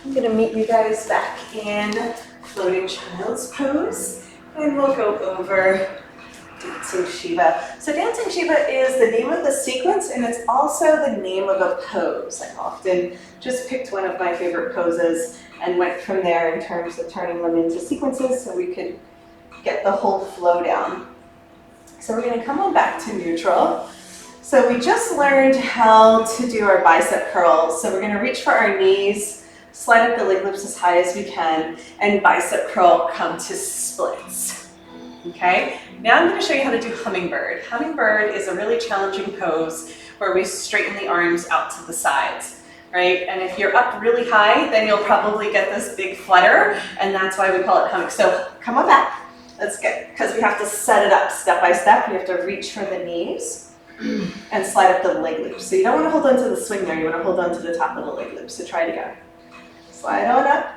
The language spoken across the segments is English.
I'm going to meet you guys back in floating child's pose, and we'll go over dancing Shiva. So dancing Shiva is the name of the sequence, and it's also the name of a pose. I often just picked one of my favorite poses and went from there in terms of turning them into sequences so we could get the whole flow down. So we're going to come on back to neutral. So we just learned how to do our bicep curls. So we're going to reach for our knees, slide up the leg loops as high as we can, and bicep curl come to splits. Okay, now I'm going to show you how to do hummingbird. Hummingbird is a really challenging pose where we straighten the arms out to the sides, right? And if you're up really high, then you'll probably get this big flutter, and that's why we call it humming. So come on back. Let's get, because we have to set it up step by step. We have to reach for the knees and slide up the leg loops. So you don't want to hold on to the swing there. You want to hold on to the top of the leg loop. So try it again. Slide on up.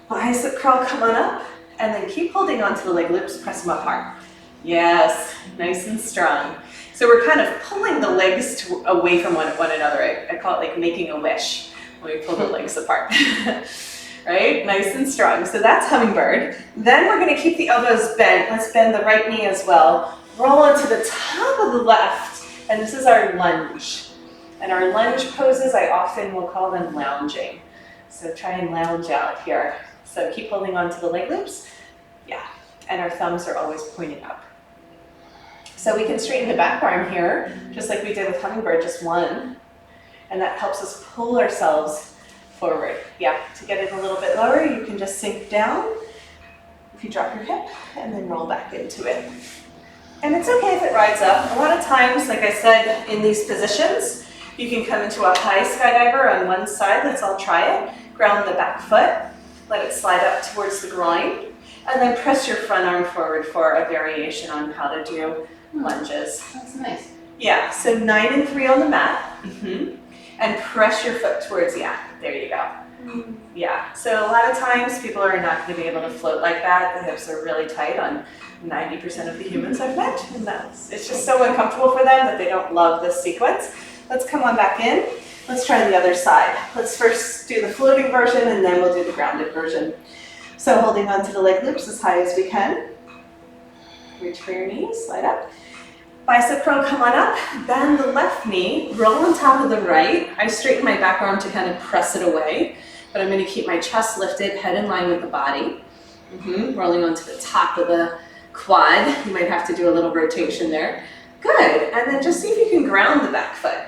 Bicep curl, come on up. And then keep holding on to the leg loops. Press them up hard. Yes, nice and strong. So we're kind of pulling the legs away from one another. I call it like making a wish when we pull the legs apart. Right? Nice and strong. So that's hummingbird. Then we're going to keep the elbows bent. Let's bend the right knee as well. Roll onto the top of the left. And this is our lunge. And our lunge poses, I often will call them lounging. So try and lounge out here. So keep holding on to the leg loops. Yeah. And our thumbs are always pointing up. So we can straighten the back arm here, just like we did with hummingbird, just one. And that helps us pull ourselves forward. Yeah, to get it a little bit lower, you can just sink down if you drop your hip and then roll back into it. And it's okay if it rides up. A lot of times, like I said, in these positions, you can come into a high skydiver on one side. Let's all try it. Ground the back foot, let it slide up towards the groin, and then press your front arm forward for a variation on how to do lunges. That's nice. Yeah, so 9 and 3 on the mat. And press your foot towards, there you go. Yeah, so a lot of times people are not going to be able to float like that. The hips are really tight on 90% of the humans I've met, and it's just so uncomfortable for them that they don't love this sequence. Let's come on back in. Let's try the other side. Let's first do the floating version, and then we'll do the grounded version. So holding on to the leg loops as high as we can. Reach for your knees, slide up. Bicep curl, come on up, bend the left knee, roll on top of the right. I straighten my back arm to kind of press it away, but I'm going to keep my chest lifted, head in line with the body. Rolling onto the top of the quad. You might have to do a little rotation there. Good, and then just see if you can ground the back foot.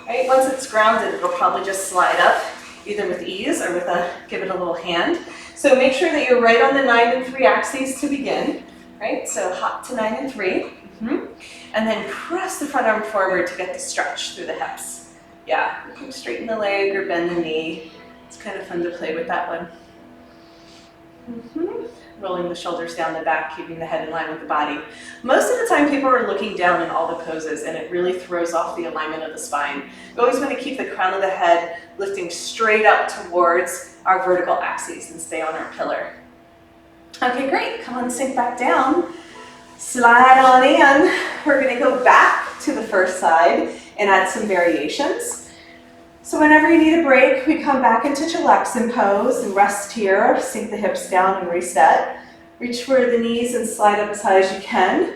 Right? Once it's grounded, it'll probably just slide up, either with ease or with give it a little hand. So make sure that you're right on the 9 and 3 axes to begin. Right? So hop to 9 and 3. And then press the front arm forward to get the stretch through the hips. Yeah, you can straighten the leg or bend the knee. It's kind of fun to play with that one. Rolling the shoulders down the back, keeping the head in line with the body. Most of the time people are looking down in all the poses, and it really throws off the alignment of the spine. We always want to keep the crown of the head lifting straight up towards our vertical axes and stay on our pillar. Okay, great. Come on, sink back down. Slide on in. We're going to go back to the first side and add some variations. So whenever you need a break, we come back into chillaxin pose and rest here. Sink the hips down and reset. Reach for the knees and slide up as high as you can.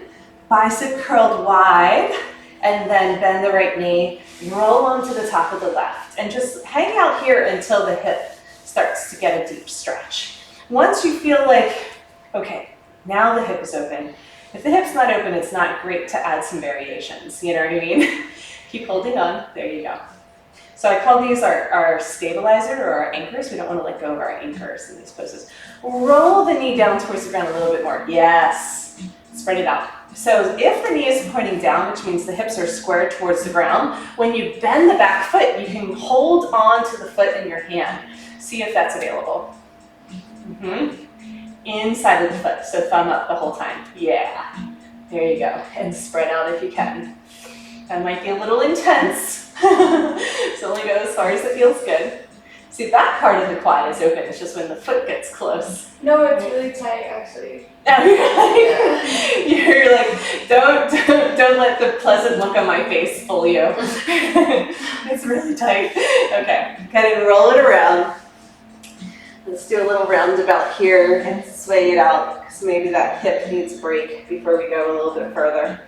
Bicep curled wide, and then bend the right knee. Roll onto the top of the left, and just hang out here until the hip starts to get a deep stretch. Once you feel like, okay, now the hip is open. If the hip's not open, it's not great to add some variations, you know what I mean? Keep holding on, there you go. So I call these our stabilizer or our anchors. We don't want to let go of our anchors in these poses. Roll the knee down towards the ground a little bit more. Yes, spread it out. So if the knee is pointing down, which means the hips are squared towards the ground, when you bend the back foot, you can hold on to the foot in your hand. See if that's available. Inside of the foot, so thumb up the whole time. Yeah, there you go. And spread out if you can. That might be a little intense. So only go as far as it feels good. See, that part of the quad is open. It's just when the foot gets close. No, it's really tight, actually. You're like, don't let the pleasant look on my face fool you. It's really tight. Okay, kind of roll it around. Let's do a little roundabout here and sway it out, because maybe that hip needs a break before we go a little bit further.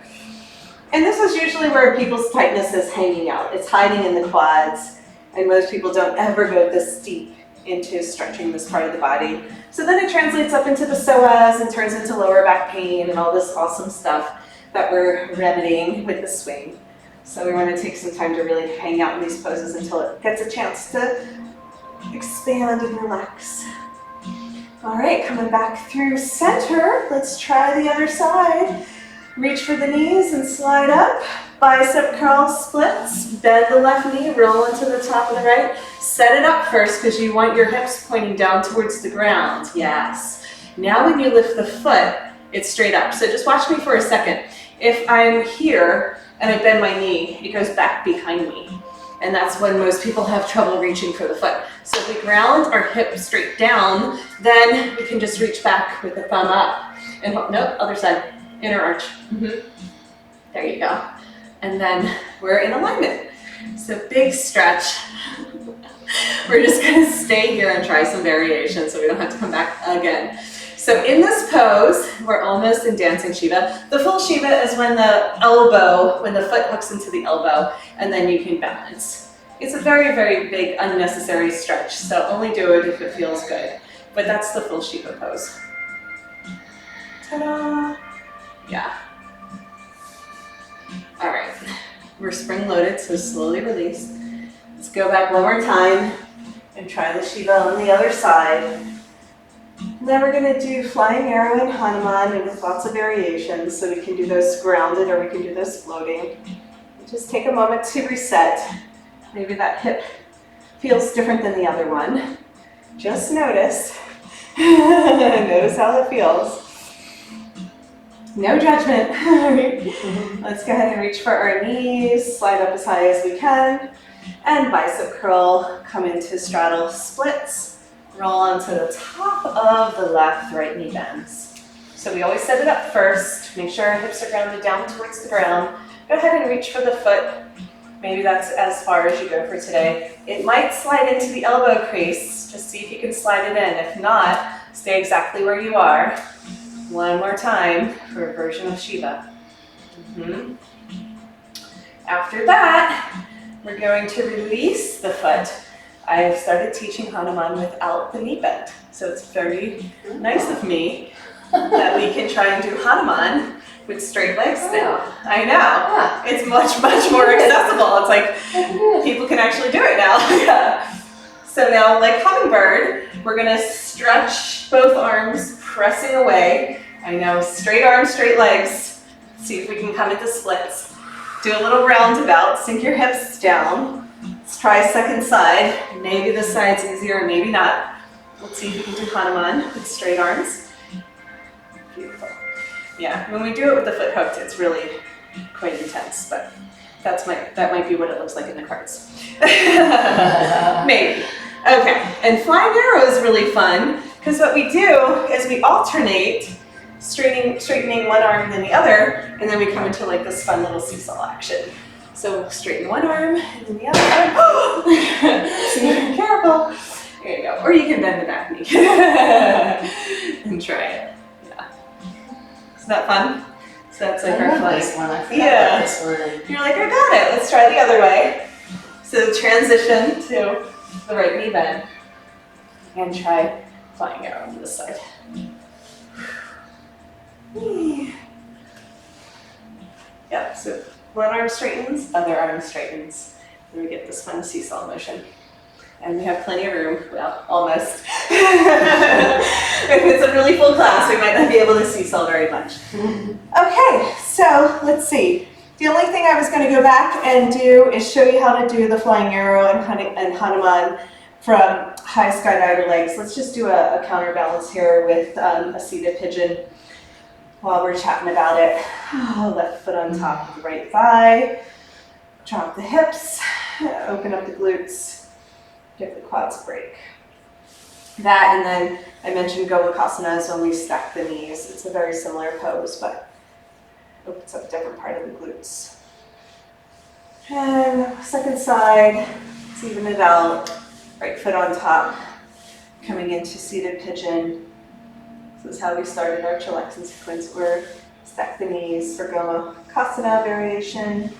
And this is usually where people's tightness is hanging out. It's hiding in the quads, and most people don't ever go this deep into stretching this part of the body. So then it translates up into the psoas and turns into lower back pain and all this awesome stuff that we're remedying with the swing. So we want to take some time to really hang out in these poses until it gets a chance to expand and relax. All right, coming back through center. Let's try the other side. Reach for the knees and slide up. Bicep curl splits. Bend the left knee, roll into the top of the right. Set it up first because you want your hips pointing down towards the ground. Yes. Now when you lift the foot, it's straight up. So just watch me for a second. If I'm here and I bend my knee, it goes back behind me. And that's when most people have trouble reaching for the foot. So if we ground our hip straight down, then we can just reach back with the thumb up. And nope, other side, inner arch. There you go. And then we're in alignment. So big stretch. We're just gonna stay here and try some variation so we don't have to come back again. So in this pose, we're almost in dancing Shiva. The full Shiva is when the foot hooks into the elbow, and then you can balance. It's a very, very big, unnecessary stretch, so only do it if it feels good. But that's the full Shiva pose. Ta-da! Yeah. All right, we're spring loaded, so slowly release. Let's go back one more time and try the Shiva on the other side. And then we're gonna do flying arrow and Hanuman and with lots of variations, so we can do those grounded or we can do those floating. Just take a moment to reset. Maybe that hip feels different than the other one. Just notice. Notice how it feels. No judgment. Let's go ahead and reach for our knees, slide up as high as we can, and bicep curl, come into straddle splits, roll onto the top of the left, right knee bends. So we always set it up first, make sure our hips are grounded down towards the ground. Go ahead and reach for the foot. Maybe that's as far as you go for today. It might slide into the elbow crease. Just see if you can slide it in. If not, stay exactly where you are. One more time for a version of Shiva. After that, we're going to release the foot. I've started teaching Hanuman without the knee bend. So it's very nice of me that we can try and do Hanuman with straight legs now. I know. It's much, much more accessible. It's like people can actually do it now. So now, like hummingbird, we're gonna stretch both arms, pressing away. I know, straight arms, straight legs. See if we can come into splits. Do a little roundabout, sink your hips down. Let's try a second side. Maybe this side's easier, maybe not. Let's see if we can do Hanuman with straight arms. Beautiful. Yeah, when we do it with the foot hooked, it's really quite intense, but that might be what it looks like in the cards. Maybe. Okay, and flying arrow is really fun, because what we do is we alternate straightening one arm then the other, and then we come into like this fun little seesaw action. So we'll straighten one arm and then the other arm. So be careful. There you go. Or you can bend the back knee and try it. Yeah. Isn't that fun? So that's like our flying. This one. I forgot Yeah. about this one. You're like, I got it. Let's try the other way. So transition to the right knee bend and try flying arrow on this side. Yep, so one arm straightens, other arm straightens. And we get this fun seesaw motion. And we have plenty of room, well, almost. If it's a really full class, we might not be able to seesaw very much. Okay, so let's see. The only thing I was going to go back and do is show you how to do the flying arrow and Hanuman from high skydiver legs. Let's just do a counterbalance here with a seated pigeon while we're chatting about it. Left foot on top of the right thigh. Drop the hips, open up the glutes. give the quads a break. That, and then I mentioned Gomukhasana is when we stack the knees. It's a very similar pose, but opens up a different part of the glutes. And second side, let's even it out. Right foot on top, coming into seated pigeon. This is how we started our chilaxin sequence. We're stack the knees for Gomukhasana variation.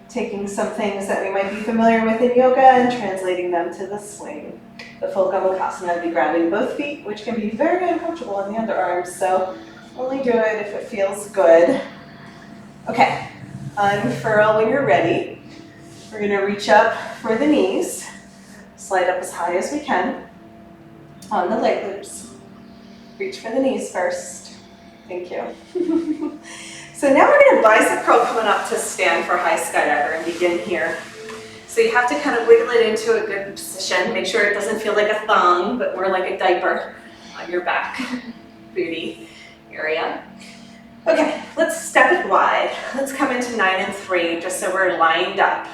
Taking some things that we might be familiar with in yoga and translating them to the swing. The full Gomukhasana would be grabbing both feet, which can be very uncomfortable on the underarms, so only do it if it feels good. Okay, unfurl when you're ready. We're gonna reach up for the knees, slide up as high as we can on the leg loops. Reach for the knees first. Thank you. So now we're gonna bicep curl coming up to stand for high skydiver and begin here. So you have to kind of wiggle it into a good position. Make sure it doesn't feel like a thong, but more like a diaper on your back, booty area. Okay, let's step it wide. Let's come into 9 and 3, just so we're lined up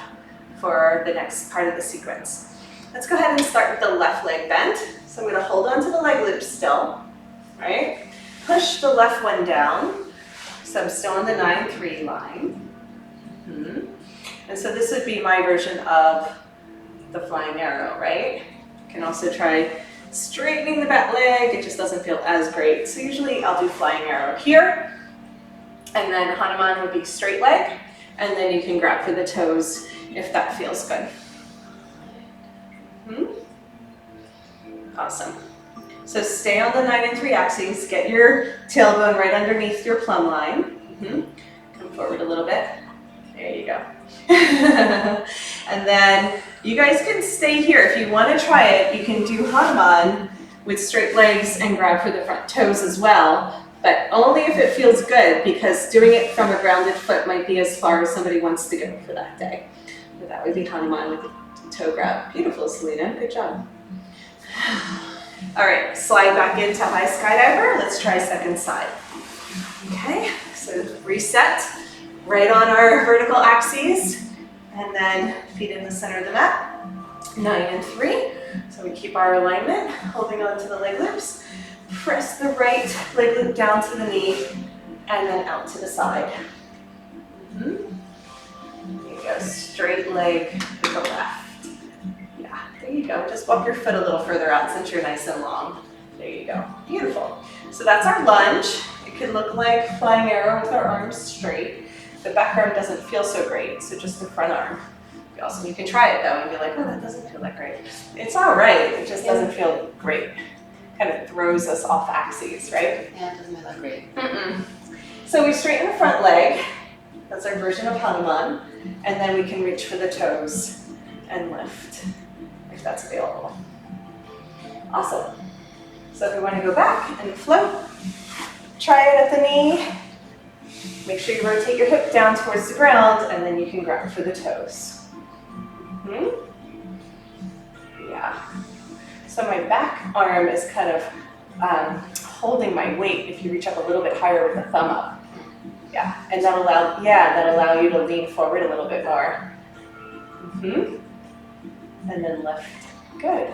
for the next part of the sequence. Let's go ahead and start with the left leg bent. So I'm gonna hold on to the leg loop still, right? Push the left one down. So I'm still on the 9-3 line. And so this would be my version of the flying arrow, right? You can also try straightening the back leg. It just doesn't feel as great. So usually I'll do flying arrow here. And then Hanuman would be straight leg. And then you can grab for the toes if that feels good. Awesome. So stay on the 9 and 3 axes. Get your tailbone right underneath your plumb line. Come forward a little bit. There you go. And then you guys can stay here. If you want to try it, you can do Hanuman with straight legs and grab for the front toes as well, but only if it feels good, because doing it from a grounded foot might be as far as somebody wants to go for that day. But that would be Hanuman with the toe grab. Beautiful, Selena. Good job. All right, slide back into high skydiver. Let's try second side. Okay, so reset. Right on our vertical axes, and then feet in the center of the mat. 9 and 3. So we keep our alignment, holding on to the leg loops. Press the right leg loop down to the knee, and then out to the side. There you go, straight leg with the left. Yeah, there you go. Just walk your foot a little further out since you're nice and long. There you go, beautiful. So that's our lunge. It could look like flying arrow with our arms straight. The back arm doesn't feel so great, so just the front arm. Awesome. You can try it though and be like, oh, that doesn't feel that great. It's all right, it just doesn't feel great. Kind of throws us off axes, right? Yeah, it doesn't feel that great. So we straighten the front leg. That's our version of Hanuman. And then we can reach for the toes and lift, if that's available. Awesome. So if we want to go back and float, try it at the knee. Make sure you rotate your hip down towards the ground, and then you can grab for the toes. Yeah. So my back arm is kind of holding my weight if you reach up a little bit higher with the thumb up. Yeah, and that'll allow you to lean forward a little bit more. And then lift. Good.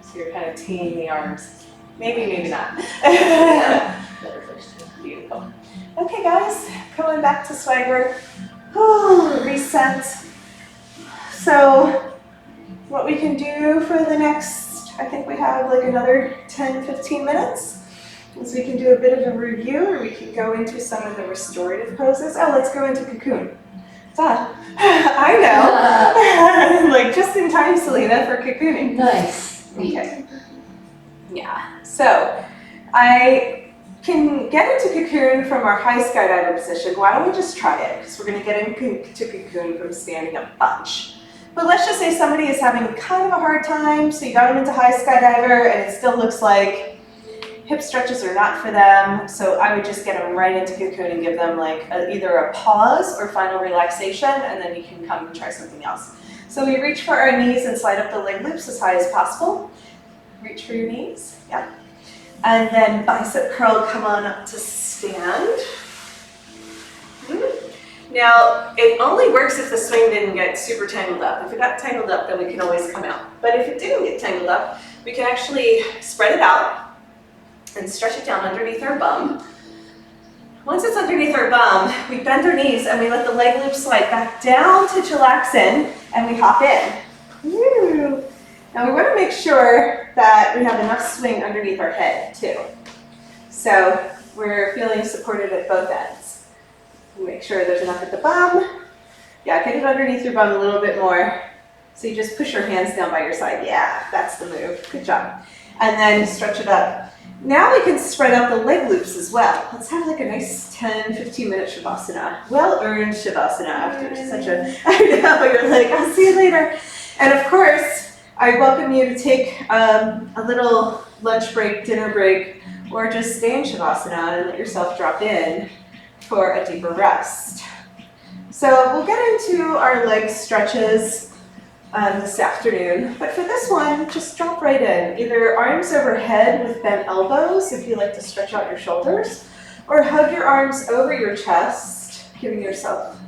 So you're kind of teeing the arms. Maybe, maybe not. Better first. Beautiful. Okay guys, coming back to swagger. Reset. So what we can do for the next, I think we have like another 10-15 minutes, is we can do a bit of a review, or we can go into some of the restorative poses. Oh, let's go into cocoon. Duh. I know. Like just in time, Selena, for cocooning. Nice. Okay. Yeah. So I can get into cocoon from our high skydiver position. Why don't we just try it? Because we're going to get into cocoon from standing a bunch. But let's just say somebody is having kind of a hard time, so you got them into high skydiver and it still looks like hip stretches are not for them. So I would just get them right into cocoon and give them like either a pause or final relaxation, and then you can come and try something else. So we reach for our knees and slide up the leg loops as high as possible. Reach for your knees. Yep. And then bicep curl, come on up to stand. Now, it only works if the swing didn't get super tangled up. If it got tangled up, then we can always come out. But if it didn't get tangled up, we can actually spread it out and stretch it down underneath our bum. Once it's underneath our bum, we bend our knees and we let the leg loop slide back down to chillax in, and we hop in. Woo. Now we want to make sure that we have enough swing underneath our head too. So we're feeling supported at both ends. Make sure there's enough at the bum. Yeah, get it underneath your bum a little bit more. So you just push your hands down by your side. Yeah, that's the move. Good job. And then stretch it up. Now we can spread out the leg loops as well. Let's have like a nice 10, 15 minute Shavasana. Well-earned Shavasana after such a, I know, you're like, I'll see you later. And of course, I welcome you to take a little lunch break, dinner break, or just stay in Shavasana and let yourself drop in for a deeper rest. So we'll get into our leg stretches this afternoon, but for this one, just drop right in. Either arms overhead with bent elbows if you like to stretch out your shoulders, or hug your arms over your chest, giving yourself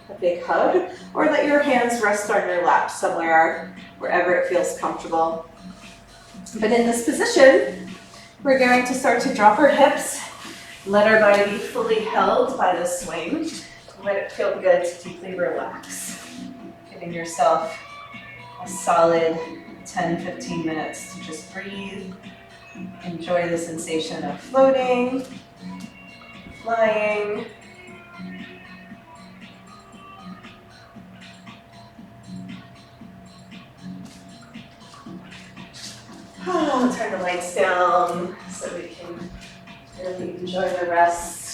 a big hug, or let your hands rest on your lap somewhere, wherever it feels comfortable. But in this position, we're going to start to drop our hips, let our body be fully held by the swing, let it feel good to deeply relax, giving yourself a solid 10-15 minutes to just breathe, enjoy the sensation of floating, flying. Oh, turn the lights down so we can really enjoy the rest.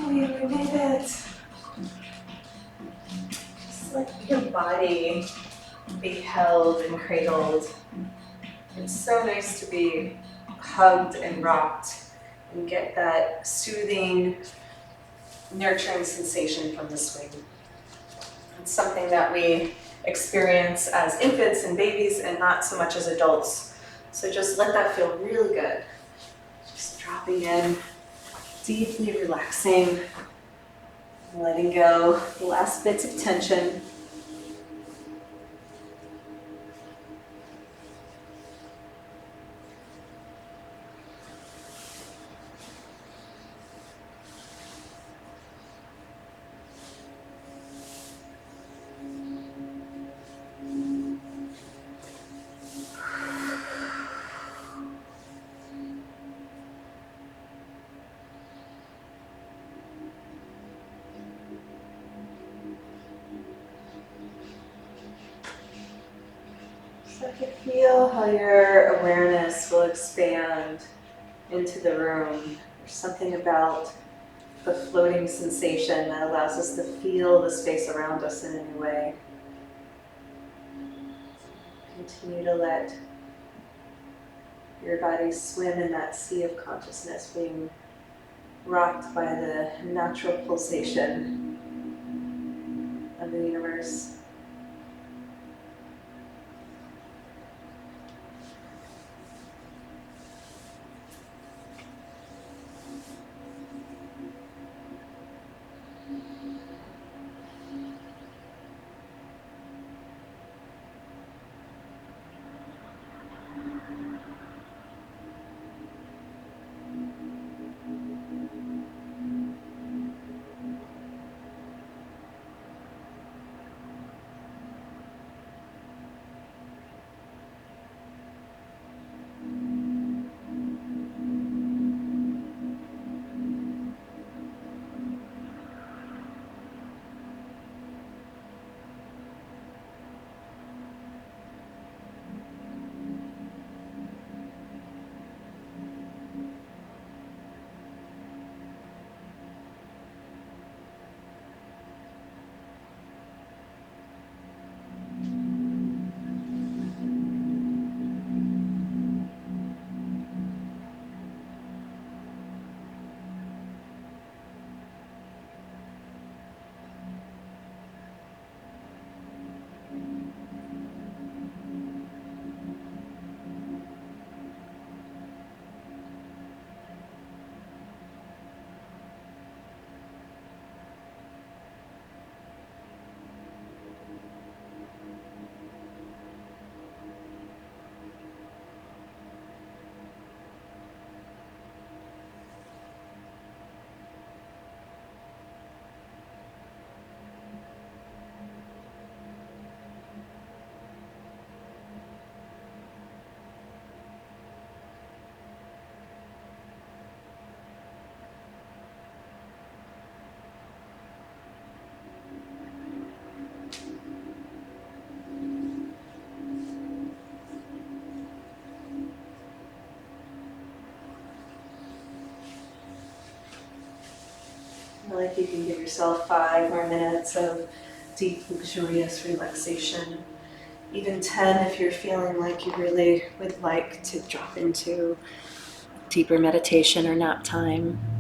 We made it. Just let your body be held and cradled. It's so nice to be hugged and rocked and get that soothing, nurturing sensation from the swing. It's something that we experience as infants and babies and not so much as adults. So just let that feel really good. Just dropping in, deeply relaxing, letting go the last bits of tension. Start to feel how your awareness will expand into the room. There's something about the floating sensation that allows us to feel the space around us in a new way. Continue to let your body swim in that sea of consciousness, being rocked by the natural pulsation of the universe. Feel like you can give yourself 5 more minutes of deep, luxurious relaxation. Even 10 if you're feeling like you really would like to drop into deeper meditation or nap time.